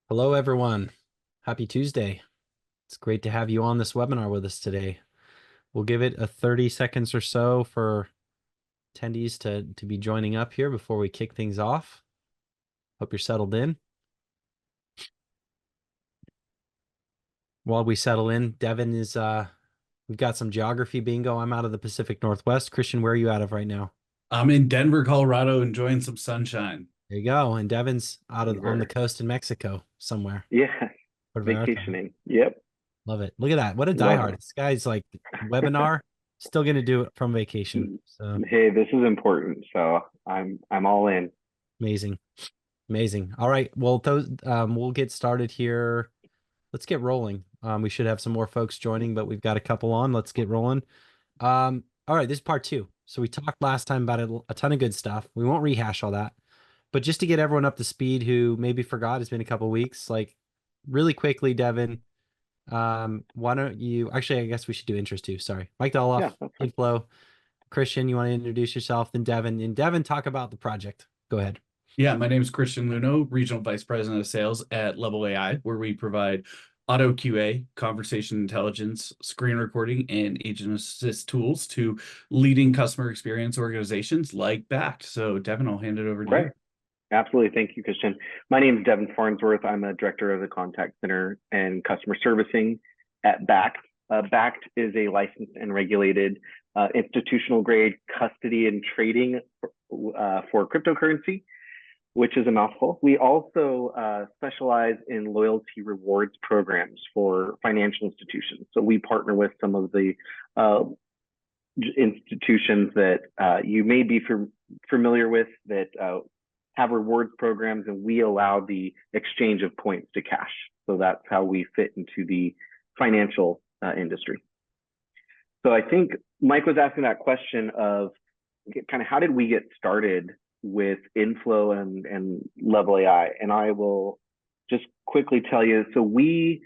Hello, everyone. Happy Tuesday. It's great to have you on this webinar with us today. We'll give it a 30 seconds or so for attendees to be joining up here before we kick things off. Hope you're settled in. While we settle in, Devin we've got some geography bingo. I'm out of the Pacific Northwest. Christian, where are you out of right now? I'm in Denver, Colorado, enjoying some sunshine. There you go. And Devin's on the Denver. coast in Mexico somewhere. Yeah, Puerto Vallarta. vacationing. Yep, Love it. Look at that. What a love diehard. This guy's like webinar, still gonna do it from vacation. it. So Hey, this is important, so I'm all in. amazing. Amazing. All right. Well, we'll get started here. Let's get rolling. We should have some more folks joining, but we've got a couple on. Let's get rolling. All right, this is part two. So we talked last time about a ton of good stuff. We won't rehash all that, but just to get everyone up to speed who maybe forgot, it's been a couple weeks, like really quickly, Devin, why don't you actually, I guess we should do intros too. Sorry. Mike Yeah, Doloff, that's fine. Inflow. Christian, you want to introduce yourself, then Devin, and Devin, talk about the project. Go ahead. Yeah, my name is Christian Luno, Regional Vice President of Sales at Level AI, where we provide auto QA, conversation intelligence, screen recording, and agent assist tools to leading customer experience organizations like Bakkt. So, Devin, I'll hand it over to Right. you. Absolutely. Thank you, Christian. My name is Devin Farnsworth. I'm a director of the contact center and customer servicing at Bakkt. Bakkt is a licensed and regulated institutional grade custody and trading for cryptocurrency, which is a mouthful. We also specialize in loyalty rewards programs for financial institutions. So we partner with some of the institutions that you may be familiar with that have rewards programs, and we allow the exchange of points to cash. So that's how we fit into the financial industry. So I think Mike was asking that question of kind of how did we get started with Inflow and Level AI? And I will just quickly tell you, so we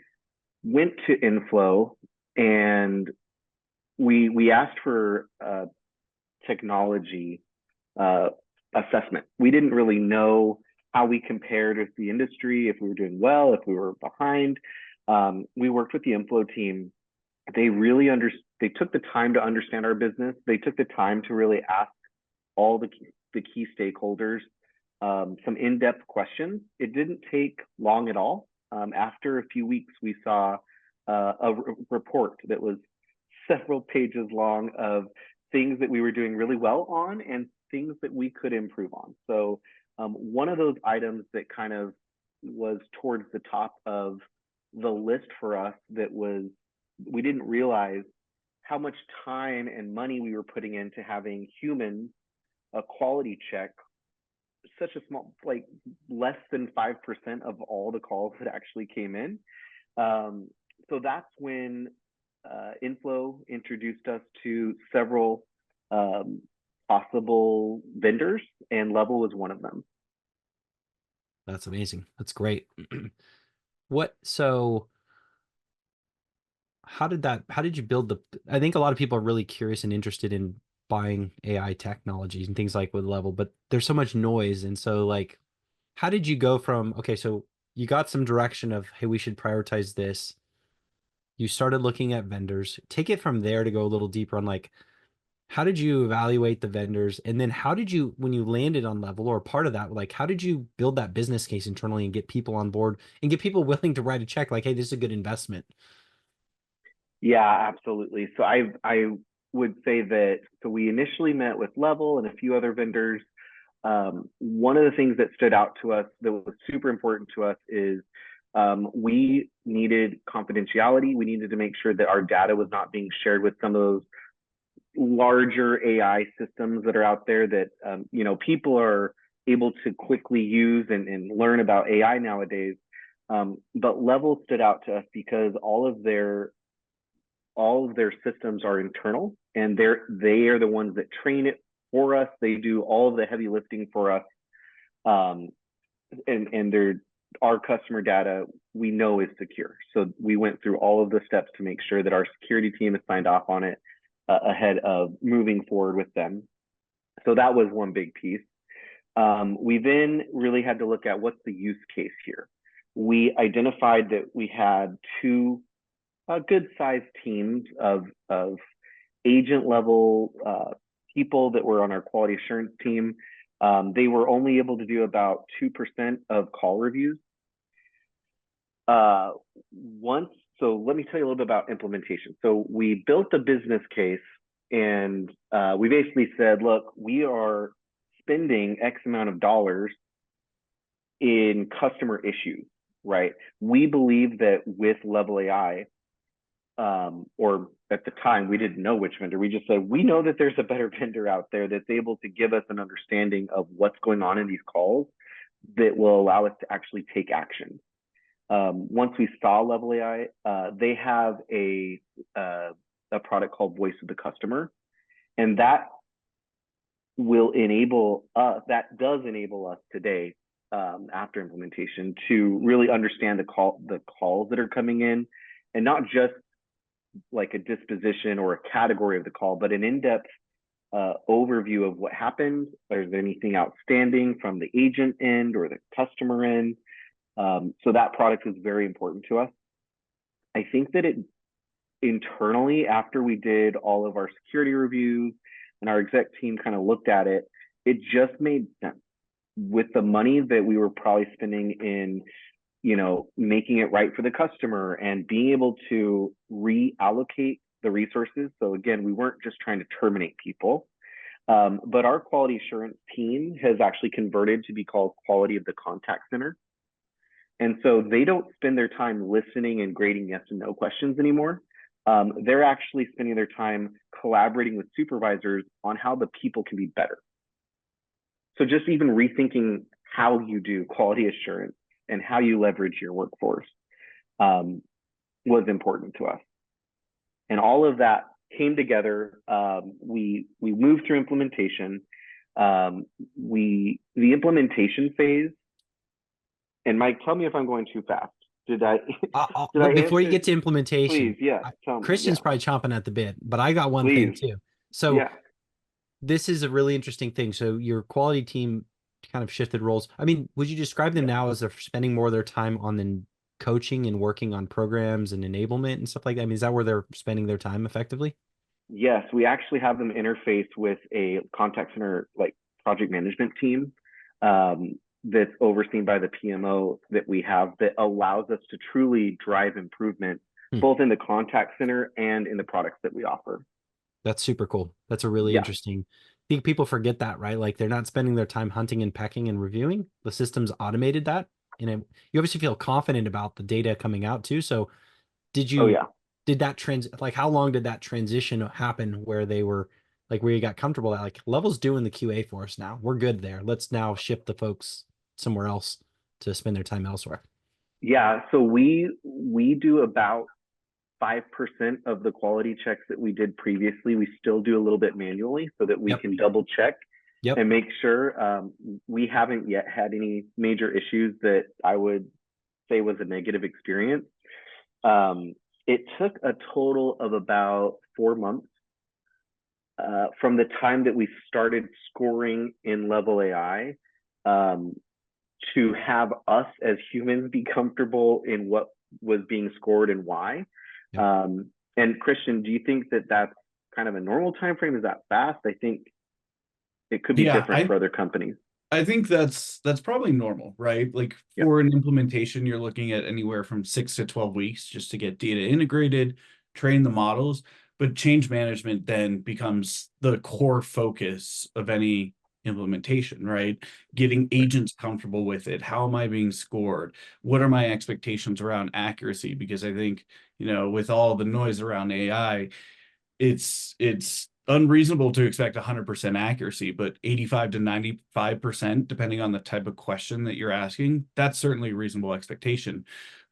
went to Inflow and we asked for technology assessment. We didn't really know how we compared with the industry, if we were doing well, if we were behind. We worked with the Inflow team. They really they took the time to understand our business. They took the time to really ask all the key stakeholders some in-depth questions. It didn't take long at all. After a few weeks, we saw a report that was several pages long of things that we were doing really well on and things that we could improve on. So one of those items that kind of was towards the top of the list for us that was, we didn't realize how much time and money we were putting into having humans a quality check such a small, like less than 5% of all the calls that actually came in. So that's when Inflow introduced us to several possible vendors, and Level was one of them. That's amazing. That's great. So how did you build I think a lot of people are really curious and interested in buying AI technologies and things like with Level, but there's so much noise. And so like, how did you go from, okay, so you got some direction of, hey, we should prioritize this. You started looking at vendors. Take it from there to go a little deeper on like, how did you evaluate the vendors? And then how did you, when you landed on Level or part of that, like, how did you build that business case internally and get people on board and get people willing to write a check like, hey, this is a good investment? Yeah, absolutely. So I would say that, so we initially met with Level and a few other vendors. One of the things that stood out to us that was super important to us is we needed confidentiality. We needed to make sure that our data was not being shared with some of those larger AI systems that are out there that people are able to quickly use and learn about AI nowadays. But Level stood out to us because all of their systems are internal, and they are the ones that train it for us. They do all of the heavy lifting for us, and our customer data we know is secure. So we went through all of the steps to make sure that our security team has signed off on it ahead of moving forward with them. So that was one big piece. We then really had to look at what's the use case here. we identified that we had two good sized teams of agent level people that were on our quality assurance team. They were only able to do about 2% of call reviews. So let me tell you a little bit about implementation. So we built the business case, and we basically said, look, we are spending X amount of dollars in customer issues, right? We believe that with Level AI, or at the time, we didn't know which vendor. We just said, we know that there's a better vendor out there that's able to give us an understanding of what's going on in these calls that will allow us to actually take action. Once we saw Level AI, they have a product called Voice of the Customer, and that will enable us. That does enable us today, after implementation, to really understand the calls that are coming in, and not just like a disposition or a category of the call, but an in-depth overview of what happened. Is there anything outstanding from the agent end or the customer end? So that product is very important to us. I think that it internally, after we did all of our security reviews and our exec team kind of looked at it, it just made sense with the money that we were probably spending in, making it right for the customer and being able to reallocate the resources. So again, we weren't just trying to terminate people, but our quality assurance team has actually converted to be called Quality of the Contact Center. And so they don't spend their time listening and grading yes and no questions anymore. They're actually spending their time collaborating with supervisors on how the people can be better. So just even rethinking how you do quality assurance and how you leverage your workforce was important to us. And all of that came together. We moved through implementation. The implementation phase, and Mike, tell me if I'm going too fast. Did I Before you get to implementation, please, yeah, Christian's probably chomping at the bit, but I got one thing too. So this is a really interesting thing. So your quality team kind of shifted roles. I mean, would you describe them now as they're spending more of their time on the coaching and working on programs and enablement and stuff like that? I mean, is that where they're spending their time effectively? Yes, we actually have them interface with a contact center like project management team that's overseen by the PMO that we have, that allows us to truly drive improvement both in the contact center and in the products that we offer. That's super cool. That's a really interesting. I think people forget that, right? Like they're not spending their time hunting and pecking and reviewing. The system's automated that. And you obviously feel confident about the data coming out too. So did you, did that like how long did that transition happen where they were like, where you got comfortable that like Level's doing the QA for us now, we're good there. Let's now ship the folks somewhere else to spend their time elsewhere? Yeah. So we do about 5% of the quality checks that we did previously. We still do a little bit manually so that we can double check and make sure. We haven't yet had any major issues that I would say was a negative experience. It took a total of about 4 months from the time that we started scoring in Level AI to have us as humans be comfortable in what was being scored and why. And Christian, do you think that that's kind of a normal time frame? Is that fast? I think it could be different for other companies. I think that's probably normal, right? Like for an implementation, you're looking at anywhere from 6 to 12 weeks just to get data integrated, train the models. But change management then becomes the core focus of any implementation, right? Getting agents comfortable with it. How am I being scored? What are my expectations around accuracy? Because I think, with all the noise around AI, it's unreasonable to expect 100% accuracy, but 85 to 95%, depending on the type of question that you're asking, that's certainly a reasonable expectation.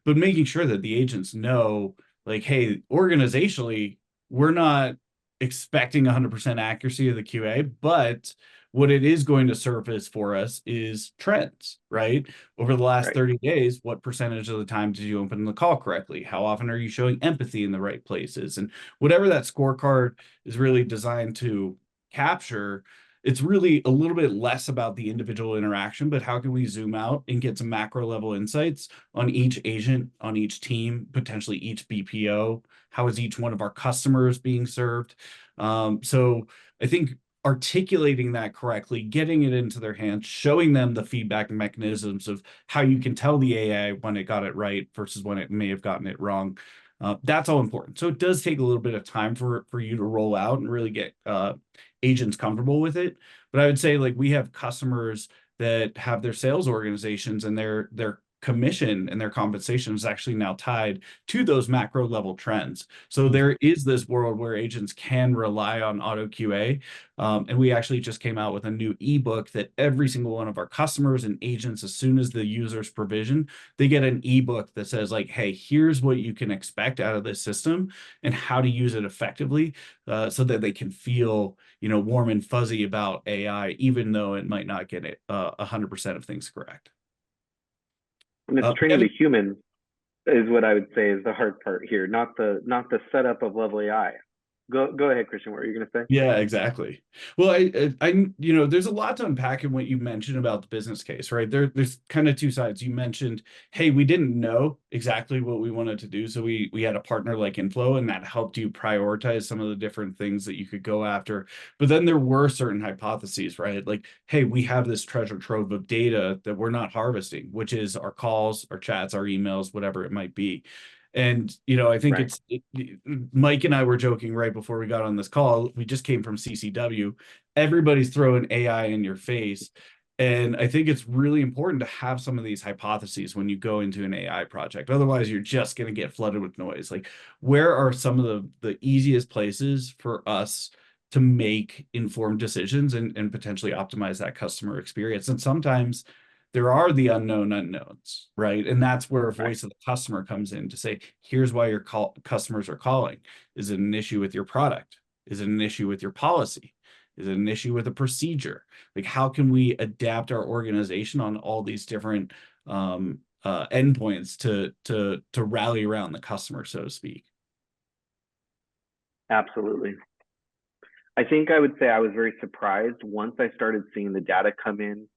But making sure that the agents know, like, hey, organizationally, we're not expecting 100% accuracy of the QA, but what it is going to surface for us is trends, right? Over the last 30 days, what percentage of the time did you open the call correctly? How often are you showing empathy in the right places? And whatever that scorecard is really designed to capture, it's really a little bit less about the individual interaction, but how can we zoom out and get some macro level insights on each agent, on each team, potentially each BPO? How is each one of our customers being served? So I think articulating that correctly, getting it into their hands, showing them the feedback mechanisms of how you can tell the AI when it got it right versus when it may have gotten it wrong. That's all important. So it does take a little bit of time for you to roll out and really get agents comfortable with it. But I would say, like, we have customers that have their sales organizations, and their commission and their compensation is actually now tied to those macro level trends. So there is this world where agents can rely on auto QA. And we actually just came out with a new ebook that every single one of our customers and agents, as soon as the users provision, they get an ebook that says, like, hey, here's what you can expect out of this system and how to use it effectively, so that they can feel, warm and fuzzy about AI, even though it might not get it 100% of things correct. And it's training the humans is what I would say is the hard part here, not the setup of Level AI. Go ahead, Christian. What were you going to say? Yeah, exactly. Well, there's a lot to unpack in what you mentioned about the business case, right? There's kind of two sides. You mentioned, hey, we didn't know exactly what we wanted to do, so we had a partner like Inflow, and that helped you prioritize some of the different things that you could go after. But then there were certain hypotheses, right? Like, hey, we have this treasure trove of data that we're not harvesting, which is our calls, our chats, our emails, whatever it might be. And, I think Mike and I were joking right before we got on this call. We just came from CCW. Everybody's throwing AI in your face. And I think it's really important to have some of these hypotheses when you go into an AI project. Otherwise, you're just going to get flooded with noise. Like, where are some of the easiest places for us to make informed decisions and potentially optimize that customer experience? And sometimes there are the unknown unknowns, right? And that's where voice of the customer comes in to say, here's why your customers are calling. Is it an issue with your product? Is it an issue with your policy? Is it an issue with a procedure? Like, how can we adapt our organization on all these different endpoints to rally around the customer, so to speak? Absolutely. I think I would say I was very surprised once I started seeing the data come in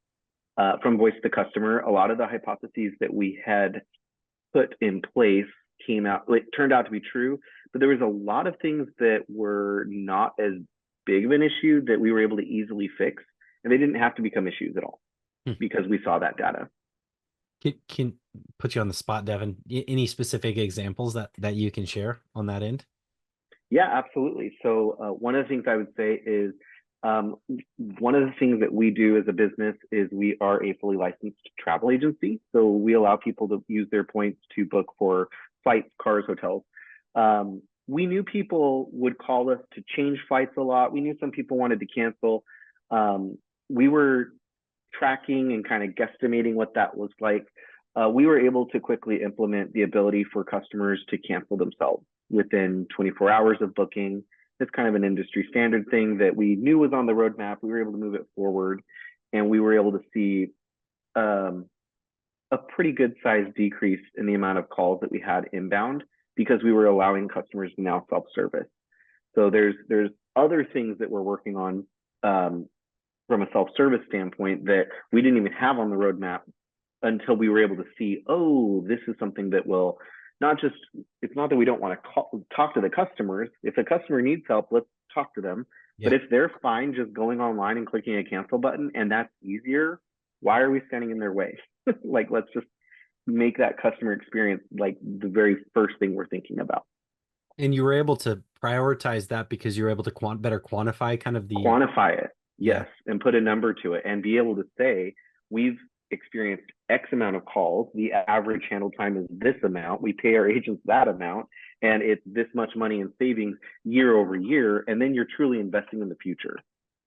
from voice to customer. A lot of the hypotheses that we had put in place turned out to be true, but there was a lot of things that were not as big of an issue that we were able to easily fix, and they didn't have to become issues at all because we saw that data. Can put you on the spot, Devin. Any specific examples that you can share on that end? Yeah, absolutely. So one of the things I would say is one of the things that we do as a business is we are a fully licensed travel agency. So we allow people to use their points to book for flights, cars, hotels. We knew people would call us to change flights a lot. We knew some people wanted to cancel. We were tracking and kind of guesstimating what that was like. We were able to quickly implement the ability for customers to cancel themselves within 24 hours of booking. It's kind of an industry standard thing that we knew was on the roadmap. We were able to move it forward, and we were able to see a pretty good sized decrease in the amount of calls that we had inbound because we were allowing customers to now self-service. So there's other things that we're working on from a self-service standpoint that we didn't even have on the roadmap until we were able to see, oh, this is something that will it's not that we don't want to talk to the customers. If a customer needs help, let's talk to them. Yeah. But if they're fine just going online and clicking a cancel button and that's easier, why are we standing in their way? Like, let's just make that customer experience like the very first thing we're thinking about. And you were able to prioritize that because you were able to better quantify quantify it. Yes. Yeah. And put a number to it and be able to say, we've experienced X amount of calls. The average handle time is this amount. We pay our agents that amount, and it's this much money in savings year over year. And then you're truly investing in the future.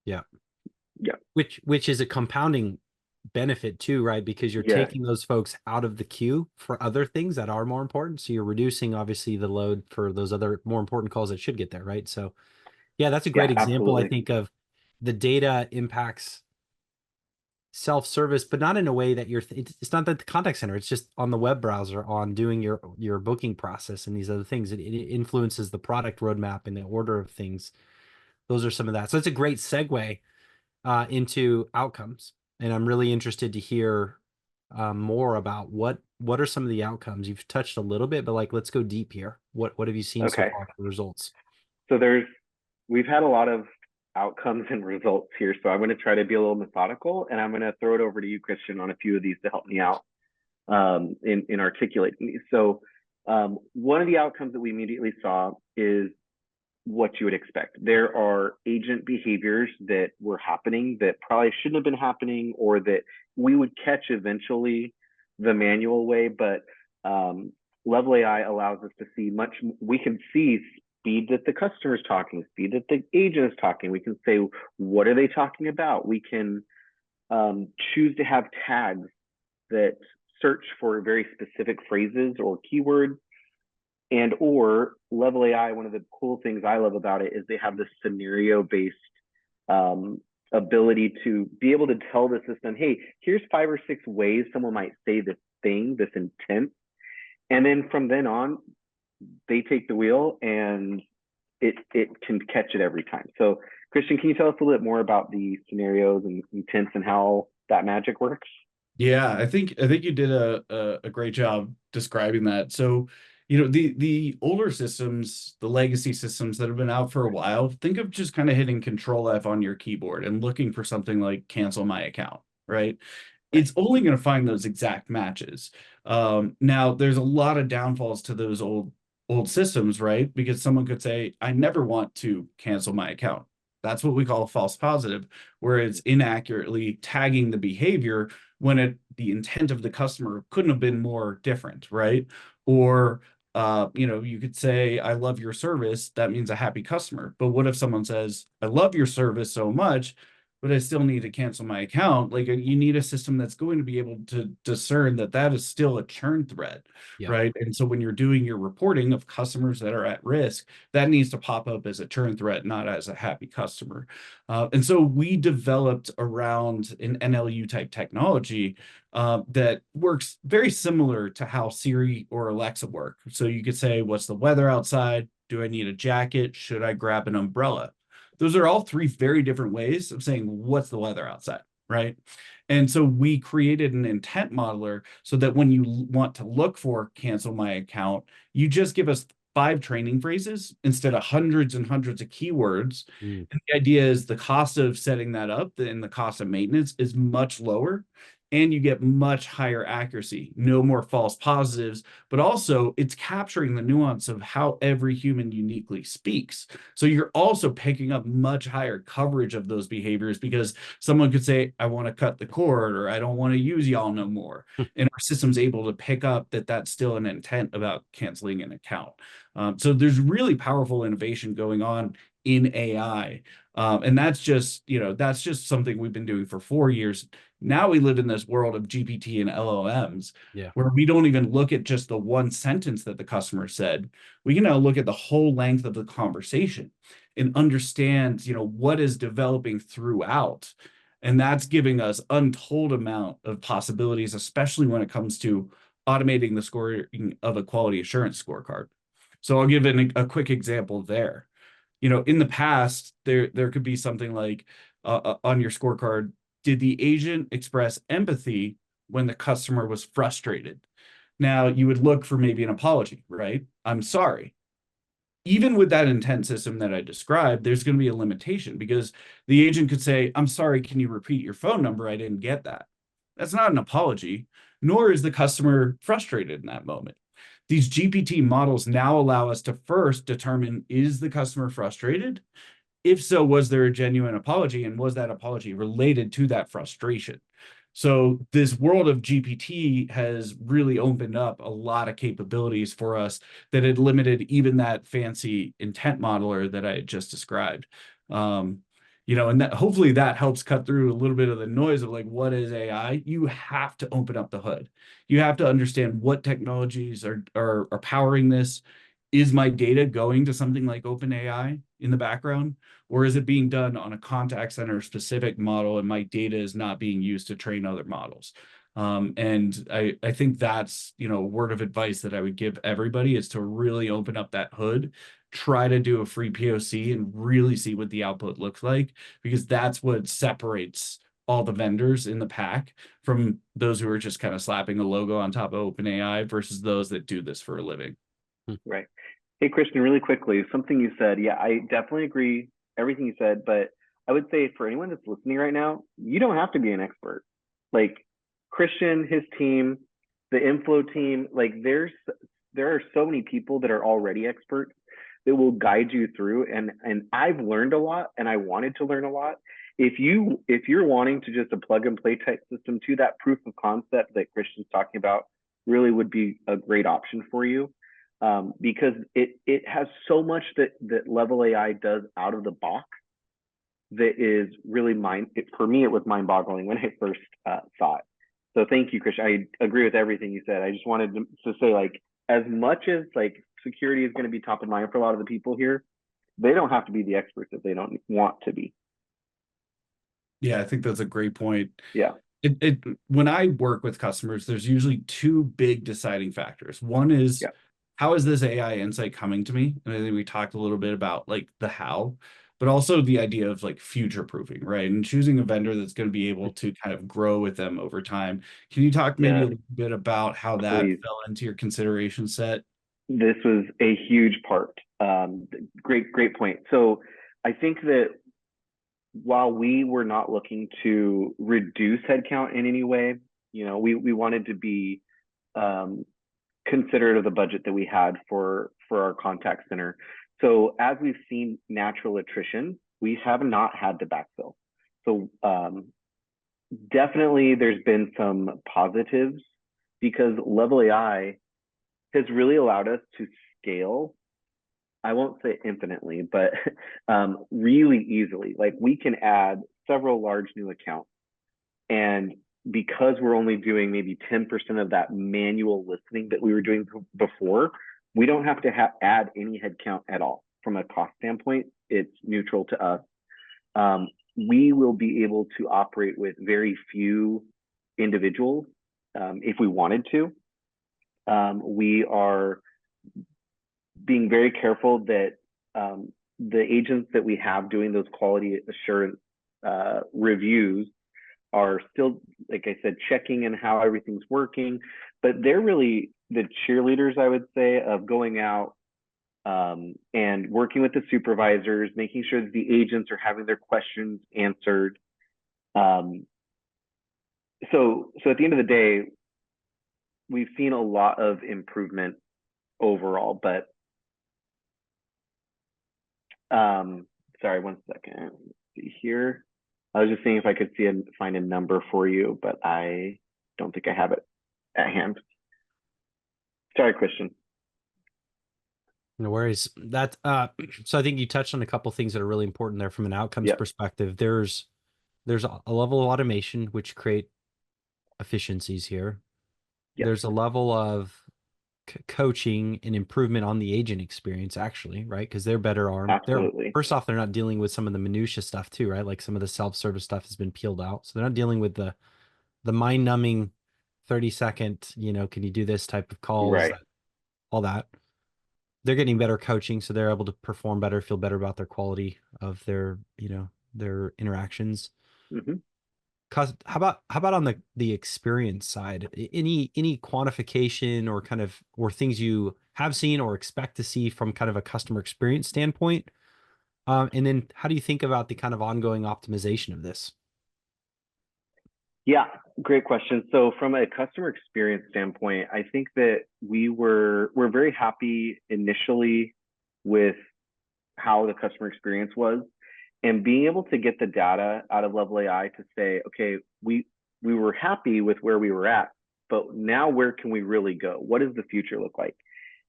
Yeah. Yeah. Which is a compounding benefit too, right? Because you're taking those folks out of the queue for other things that are more important. So you're reducing obviously the load for those other more important calls that should get there, right? So yeah, that's a great example, absolutely. I think, of the data impacts self-service, but not in a way that it's not that the contact center, it's just on the web browser, on doing your booking process and these other things. It influences the product roadmap and the order of things. Those are some of that. So it's a great segue. into outcomes, and I'm really interested to hear more about what are some of the outcomes. You've touched a little bit, but like let's go deep here. What have you seen so Okay. far for results? So we've had a lot of outcomes and results here. So I'm going to try to be a little methodical, and I'm going to throw it over to you, Christian, on a few of these to help me out in articulating these. So one of the outcomes that we immediately saw is what you would expect. There are agent behaviors that were happening that probably shouldn't have been happening, or that we would catch eventually the manual way. But Level AI allows us to see we can see speed that the customer is talking, speed that the agent is talking. We can say, what are they talking about? We can choose to have tags that search for very specific phrases or keywords. And or Level AI, one of the cool things I love about it is they have this scenario-based ability to be able to tell the system, hey, here's 5 or 6 ways someone might say this thing, this intent. And then from then on, they take the wheel and it can catch it every time. So Christian, can you tell us a little bit more about the scenarios and intents and how that magic works? Yeah, I think you did a great job describing that. So, you know, the older systems, the legacy systems that have been out for a while, think of just kind of hitting Control F on your keyboard and looking for something like cancel my account, right? It's only going to find those exact matches. Now, there's a lot of downfalls to those old systems, right? Because someone could say, I never want to cancel my account. That's what we call a false positive, where it's inaccurately tagging the behavior when the intent of the customer couldn't have been more different, right? Or you know, you could say, I love your service. That means a happy customer. But what if someone says, I love your service so much, but I still need to cancel my account? Like, you need a system that's going to be able to discern that that is still a churn threat, Yeah. right? And so when you're doing your reporting of customers that are at risk, that needs to pop up as a churn threat, not as a happy customer. And so we developed around an NLU type technology that works very similar to how Siri or Alexa work. So you could say, what's the weather outside? Do I need a jacket? Should I grab an umbrella? Those are all 3 very different ways of saying, what's the weather outside, right? And so we created an intent modeler so that when you want to look for cancel my account, you just give us 5 training phrases instead of hundreds and hundreds of keywords. Mm. And the idea is the cost of setting that up and the cost of maintenance is much lower, and you get much higher accuracy, no more false positives, but also it's capturing the nuance of how every human uniquely speaks. So you're also picking up much higher coverage of those behaviors, because someone could say, I want to cut the cord, or I don't want to use y'all no more. And our system's able to pick up that that's still an intent about canceling an account. So there's really powerful innovation going on in AI. And that's just, you know, that's just something we've been doing for 4 years. Now we live in this world of GPT and LLMs, Yeah. where we don't even look at just the one sentence that the customer said. We can now look at the whole length of the conversation and understand, you know, what is developing throughout. And that's giving us untold amount of possibilities, especially when it comes to automating the scoring of a quality assurance scorecard. So I'll give a quick example there. You know, in the past, there could be something like on your scorecard, did the agent express empathy when the customer was frustrated? Now, you would look for maybe an apology, right? I'm sorry. Even with that intent system that I described, there's going to be a limitation, because the agent could say, I'm sorry, can you repeat your phone number? I didn't get that. That's not an apology, nor is the customer frustrated in that moment. These GPT models now allow us to first determine, is the customer frustrated? If so, was there a genuine apology, and was that apology related to that frustration? So this world of GPT has really opened up a lot of capabilities for us that had limited even that fancy intent modeler that I had just described. You know, and that hopefully that helps cut through a little bit of the noise of like, what is AI? You have to open up the hood. You have to understand what technologies are powering this. Is my data going to something like OpenAI in the background, or is it being done on a contact center specific model, and my data is not being used to train other models? And I think that's, you know, a word of advice that I would give everybody, is to really open up that hood try to do a free POC and really see what the output looks like, because that's what separates all the vendors in the pack from those who are just kind of slapping a logo on top of OpenAI versus those that do this for a living. Right. Hey, Christian, really quickly, something you said. Yeah, I definitely agree everything you said, but I would say for anyone that's listening right now, you don't have to be an expert. Like Christian, his team, the Inflow team, like there are so many people that are already experts that will guide you through. And I've learned a lot, and I wanted to learn a lot. If you're wanting to just a plug and play type system to that proof of concept that Christian's talking about, really would be a great option for you. Because it has so much that Level AI does out of the box that is really for me, it was mind boggling when I first saw it. So thank you, Christian. I agree with everything you said. I just wanted to say, like, as much as like security is going to be top of mind for a lot of the people here, they don't have to be the experts if they don't want to be. Yeah, I think that's a great point. Yeah. When I work with customers, there's usually two big deciding factors. One is, Yeah. how is this AI insight coming to me? And I think we talked a little bit about like the how, but also the idea of like future proofing, right? And choosing a vendor that's going to be able to kind of grow with them over time. Can you talk maybe a little bit about how that Please. fell into your consideration set? This was a huge part. Great point. So I think that while we were not looking to reduce headcount in any way, we wanted to be considerate of the budget that we had for our contact center. So as we've seen natural attrition, we have not had to backfill. So definitely there's been some positives, because Level AI has really allowed us to scale. I won't say infinitely, but really easily. Like we can add several large new accounts, and because we're only doing maybe 10% of that manual listening that we were doing before, we don't have to add any headcount at all. From a cost standpoint, it's neutral to us. We will be able to operate with very few individuals if we wanted to. We are being very careful that the agents that we have doing those quality assurance reviews are still, like I said, checking in how everything's working, but they're really the cheerleaders, I would say, of going out and working with the supervisors, making sure that the agents are having their questions answered. So at the end of the day, we've seen a lot of improvement overall, but sorry, one second. Let's see here. I was just seeing if I could find a number for you, but I don't think I have it at hand. Sorry, Christian. No worries. That so I think you touched on a couple things that are really important there from an outcomes perspective. There's a level of automation which create efficiencies here. There's a level of coaching and improvement on the agent experience, actually, right? Because they're better armed. Absolutely. First off, they're not dealing with some of the minutia stuff too, right? Like some of the self-service stuff has been peeled out, so they're not dealing with the mind-numbing 30-second, can you do this type of calls, right? All that. They're getting better coaching, so they're able to perform better, feel better about their quality of their interactions. Mm-hmm. How about on the experience side? Any quantification or things you have seen or expect to see from kind of a customer experience standpoint? And then how do you think about the kind of ongoing optimization of this? Yeah, great question. So from a customer experience standpoint, I think that we're very happy initially with how the customer experience was, and being able to get the data out of Level AI to say, okay, we were happy with where we were at, but now where can we really go? What does the future look like?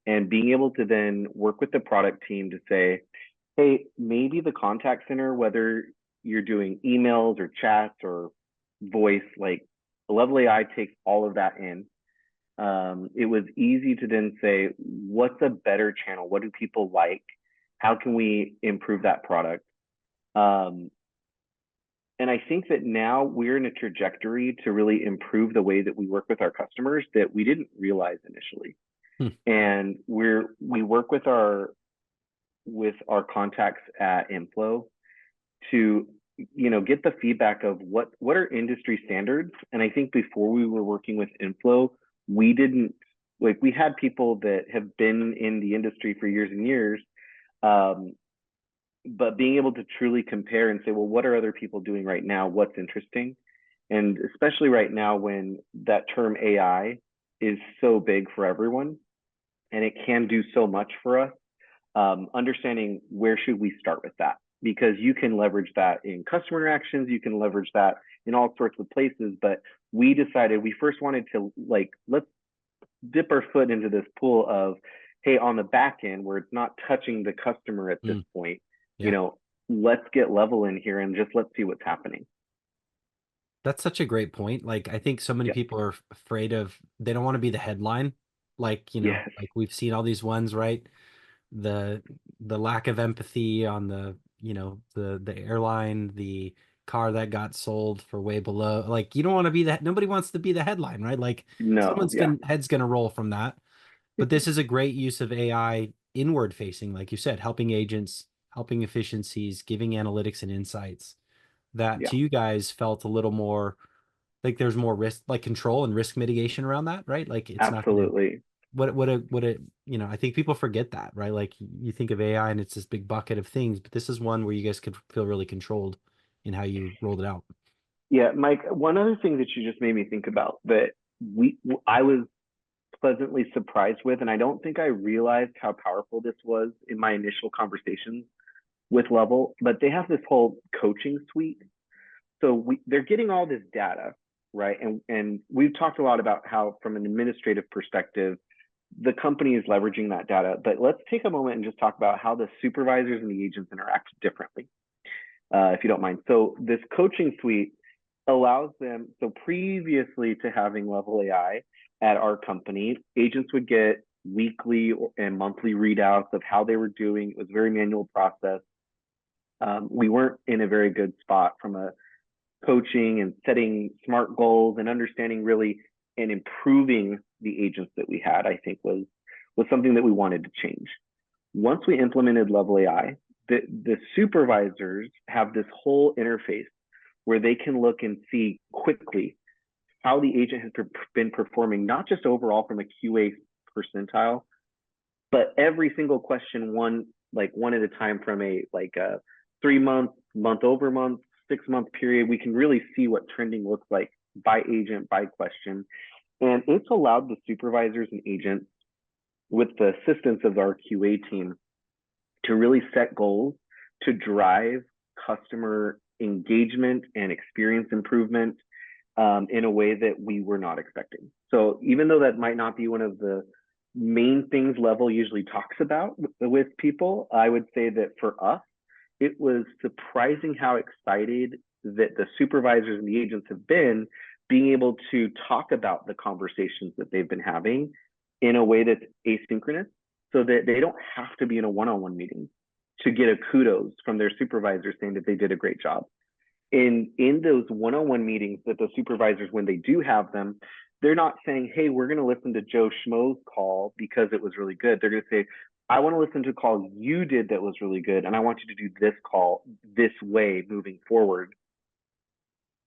And being able to then work with the product team to say, hey, maybe the contact center, whether you're doing emails or chats or voice, like Level AI takes all of that in. It was easy to then say, what's a better channel? What do people like? How can we improve that product? And I think that now we're in a trajectory to really improve the way that we work with our customers that we didn't realize initially. And we work with our with our contacts at Inflow to, get the feedback of what are industry standards. And I think before we were working with Inflow, we didn't, like, we had people that have been in the industry for years and years, but being able to truly compare and say, well, what are other people doing right now? What's interesting? And especially right now when that term AI is so big for everyone and it can do so much for us, understanding where should we start with that? Because you can leverage that in customer interactions, you can leverage that in all sorts of places. But we decided we first wanted to, like, let's dip our foot into this pool of, hey, on the back end where it's not touching the customer at this point, Yeah. let's get level in here and just let's see what's happening. That's such a great point. Like, I think so many Yeah. people are afraid of, they don't want to be the headline. Like, Yes. like we've seen all these ones, right? The lack of empathy on the, the airline, the car that got sold for way below. Like, you don't want to be that. Nobody wants to be the headline, right? Like, No. someone's Yeah. head's gonna roll from that. But this is a great use of AI inward facing, like you said, helping agents, helping efficiencies, giving analytics and insights that Yeah. to you guys felt a little more like there's more risk, like control and risk mitigation around that, right? Like it's not gonna, Absolutely. I think people forget that, right? Like you think of AI and it's this big bucket of things, but this is one where you guys could feel really controlled in how you rolled it out. Yeah, Mike, one other thing that you just made me think about that I was pleasantly surprised with, and I don't think I realized how powerful this was in my initial conversations with Level, but they have this whole coaching suite. So they're getting all this data, right? And we've talked a lot about how, from an administrative perspective, the company is leveraging that data. But let's take a moment and just talk about how the supervisors and the agents interact differently, if you don't mind. So this coaching suite allows them, so previously to having Level AI at our company, agents would get weekly and monthly readouts of how they were doing. It was a very manual process. We weren't in a very good spot from a coaching and setting smart goals and understanding really and improving the agents that we had, I think was something that we wanted to change. Once we implemented Level AI, the supervisors have this whole interface where they can look and see quickly how the agent has been performing, not just overall from a QA percentile, but every single question, one at a time, from a 3-month, month over month, 6-month period. We can really see what trending looks like by agent, by question. And it's allowed the supervisors and agents, with the assistance of our QA team, to really set goals to drive customer engagement and experience improvement in a way that we were not expecting. So even though that might not be one of the main things Level usually talks about with people, I would say that for us, it was surprising how excited that the supervisors and the agents have been, being able to talk about the conversations that they've been having in a way that's asynchronous, so that they don't have to be in a one-on-one meeting to get a kudos from their supervisor saying that they did a great job. In those one-on-one meetings that the supervisors, when they do have them, they're not saying, hey, we're going to listen to Joe Schmo's call because it was really good. They're going to say, I want to listen to a call you did that was really good, and I want you to do this call this way moving forward,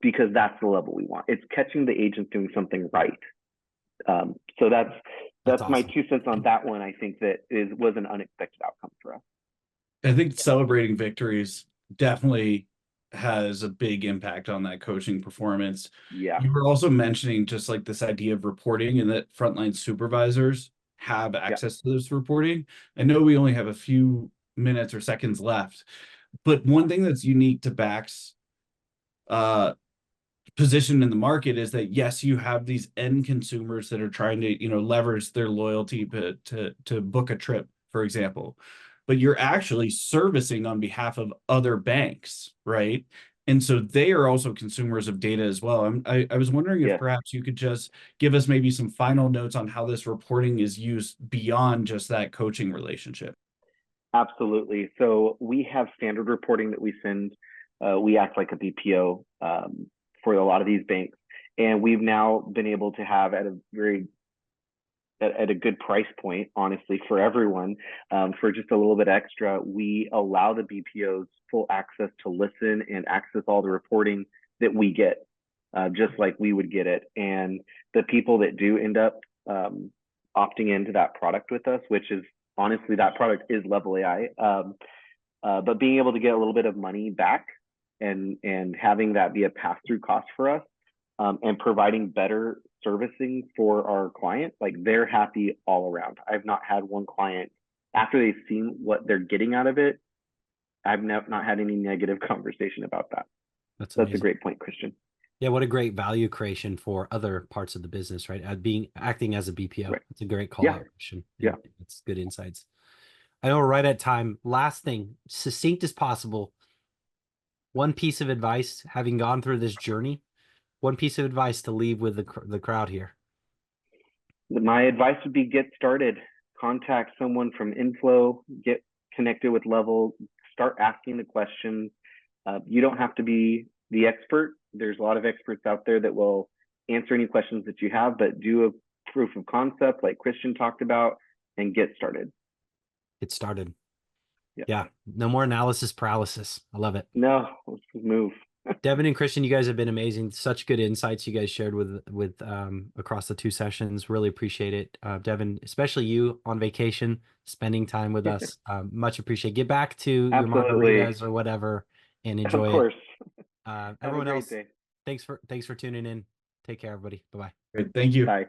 because that's the level we want. It's catching the agents doing something right. So that's Awesome. my 2 cents on that one. I think that was an unexpected outcome for us. I think celebrating victories definitely has a big impact on that coaching performance. Yeah. You were also mentioning just like this idea of reporting, and that frontline supervisors have access to this reporting. I know we only have a few minutes or seconds left, but one thing that's unique to Bakkt's position in the market is that, yes, you have these end consumers that are trying to, leverage their loyalty to book a trip, for example, but you're actually servicing on behalf of other banks, right? And so they are also consumers of data as well. I was wondering if perhaps you could just give us maybe some final notes on how this reporting is used beyond just that coaching relationship. Absolutely. So we have standard reporting that we send. We act like a BPO for a lot of these banks. And we've now been able to have, at a very at a good price point, honestly, for everyone, for just a little bit extra, we allow the BPOs full access to listen and access all the reporting that we get, just like we would get it. And the people that do end up opting into that product with us, which is honestly, that product is Level AI, but being able to get a little bit of money back and having that be a pass-through cost for us, and providing better servicing for our client, like they're happy all around. I've not had one client, after they've seen what they're getting out of it, I've not had any negative conversation about that. That's a great point, Christian. Yeah, what a great value creation for other parts of the business, right? Acting as a BPO. Right. It's a great call out, Christian. Yeah. It's good insights. I know we're right at time. Last thing, succinct as possible. One piece of advice, having gone through this journey, one piece of advice to leave with the crowd here. My advice would be get started. Contact someone from Inflow, get connected with Level, start asking the questions. You don't have to be the expert. There's a lot of experts out there that will answer any questions that you have, but do a proof of concept like Christian talked about and get started. Get started. Yeah. Yeah. No more analysis paralysis. I love it. No, let's move. Devin and Christian, you guys have been amazing. Such good insights you guys shared with across the two sessions. Really appreciate it. Devin, especially you on vacation, spending time with us. Much appreciate. Get back to your margaritas or whatever and enjoy of course. it. Everyone else, thanks for tuning in. Take care, everybody. Bye-bye. Great. Thank you. Bye.